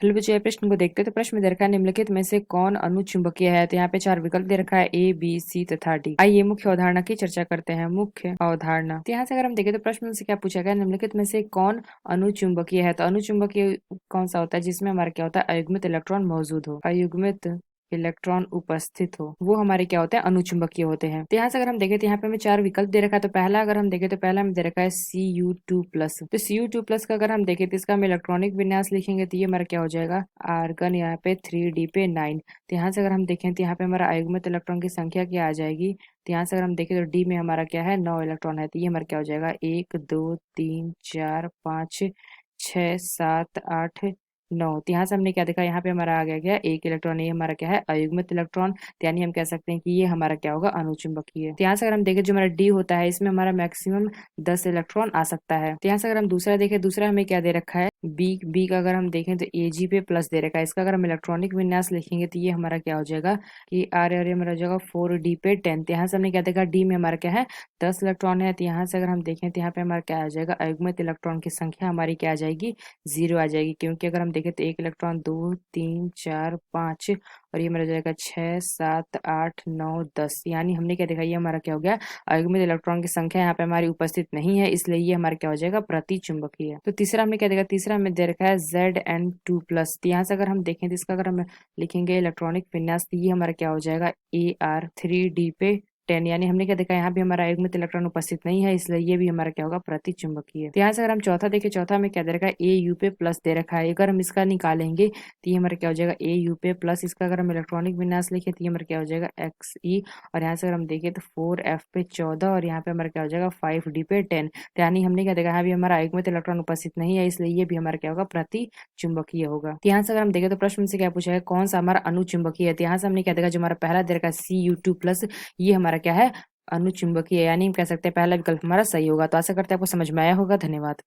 चलिए बच्चों ये प्रश्न को देखते हैं। तो प्रश्न में दे रखा है निम्नलिखित में से कौन अनुचुंबकीय है। तो यहाँ पे 4 विकल्प दे रखा है A, B, C तथा D। आइए मुख्य अवधारणा की चर्चा करते हैं। मुख्य अवधारणा, तो यहाँ से अगर हम देखें तो प्रश्न से क्या पूछा गया, निम्नलिखित में से कौन अनुचुंबकीय है। तो अनुचुंबकीय कौन सा होता है जिसमें हमारा क्या होता है, अयुग्मित इलेक्ट्रॉन मौजूद हो, अयुग्मित इलेक्ट्रॉन उपस्थित हो, वो हमारे क्या होते हैं, अनुचुंबकीय होते हैं। तो यहाँ से अगर हम देखें तो यहाँ पे हमें 4 विकल्प दे रखा है। तो पहला अगर हम देखें तो पहला हमें दे रखा है Cu2+। तो Cu2+ का अगर हम देखें तो इसका हम इलेक्ट्रॉनिक विन्यास लिखेंगे तो ये हमारा क्या हो जाएगा, आर्गन यहाँ पे 3D पे 9। तो यहाँ से अगर हम देखें तो यहाँ पे हमारा अयुग्मित इलेक्ट्रॉन की संख्या क्या आ जाएगी। तो यहाँ से अगर हम देखें तो डी में हमारा क्या है, 9 इलेक्ट्रॉन है। तो ये हमारा क्या हो जाएगा, 1 2 3 4 5 6 7 8 9। तो यहाँ से हमने क्या देखा, यहाँ पे हमारा आ गया क्या, 1 इलेक्ट्रॉन। ये हमारा क्या है, अयुग्मित इलेक्ट्रॉन। तो यानी हम कह सकते हैं कि ये हमारा क्या होगा, अनुचुंबकीय। तो यहाँ से अगर हम देखें जो हमारा डी होता है इसमें हमारा मैक्सिमम 10 इलेक्ट्रॉन आ सकता है। तो यहाँ से अगर हम दूसरा देखें, दूसरा हमें क्या दे रखा है, बी का अगर हम देखें तो Ag पे प्लस दे रखा है। इसका अगर हम इलेक्ट्रॉनिक विन्यास लिखेंगे तो ये हमारा क्या हो जाएगा कि आर और ये हमारा हो जाएगा 4D पे 10। तो यहाँ से हमने क्या देखा, डी में हमारा क्या है, 10 इलेक्ट्रॉन है। तो यहाँ से अगर हम देखें तो यहाँ पे हमारा क्या आ जाएगा, अयुग्मित इलेक्ट्रॉन की संख्या हमारी क्या आ जाएगी, 0 आ जाएगी। क्योंकि अगर हम देखें तो 1 इलेक्ट्रॉन 2 3 4 5 और ये मेरा हो जाएगा 6 7 8 9 10। यानी हमने क्या देखा, ये हमारा क्या हो गया, अयुग्मित इलेक्ट्रॉन की संख्या यहाँ पे हमारी उपस्थित नहीं है, इसलिए ये हमारा क्या हो जाएगा, प्रतिचुंबकीय है। तो तीसरा हमने क्या देखा, तीसरा हमें दे रखा है Zn2+। तो यहाँ से अगर हम देखें तो इसका अगर हम लिखेंगे इलेक्ट्रॉनिक विन्यास तो ये हमारा क्या हो जाएगा, Ar3D पे 10। यानी हमने क्या देखा, यहाँ भी हमारा अयुग्मित इलेक्ट्रॉन उपस्थित नहीं है, इसलिए ये भी हमारा क्या होगा, प्रतिचुंबकीय। तो यहाँ से अगर हम चौथा देखें, चौथा में क्या दे रखा है, Au पे प्लस दे रखा है। अगर हम इसका निकालेंगे तो ये हमारा क्या हो जाएगा, Au पे प्लस। इसका अगर हम इलेक्ट्रॉनिक विन्यास लिखें तो ये हमारा क्या हो जाएगा, Xe। और यहाँ से अगर हम देखें तो 4F पे 14 और यहाँ पे हमारा क्या हो जाएगा, 5D पे 10। तो यानी हमने क्या देखा, यहाँ भी हमारा अयुग्मित इलेक्ट्रॉन उपस्थित नहीं है, इसलिए ये भी हमारा क्या होगा, प्रतिचुंबकीय होगा। तो यहाँ से अगर हम देखें तो प्रश्न से क्या पूछा है, कौन सा हमारा अनुचुंबकीय है। तो यहाँ से हमने क्या देखा, जो हमारा पहला दे रखा है Cu2+, ये हमारा क्या है, अनुचुंबकीय। यानी हम कह सकते हैं पहला विकल्प हमारा सही होगा। तो आशा करते हैं आपको समझ में आया होगा। धन्यवाद।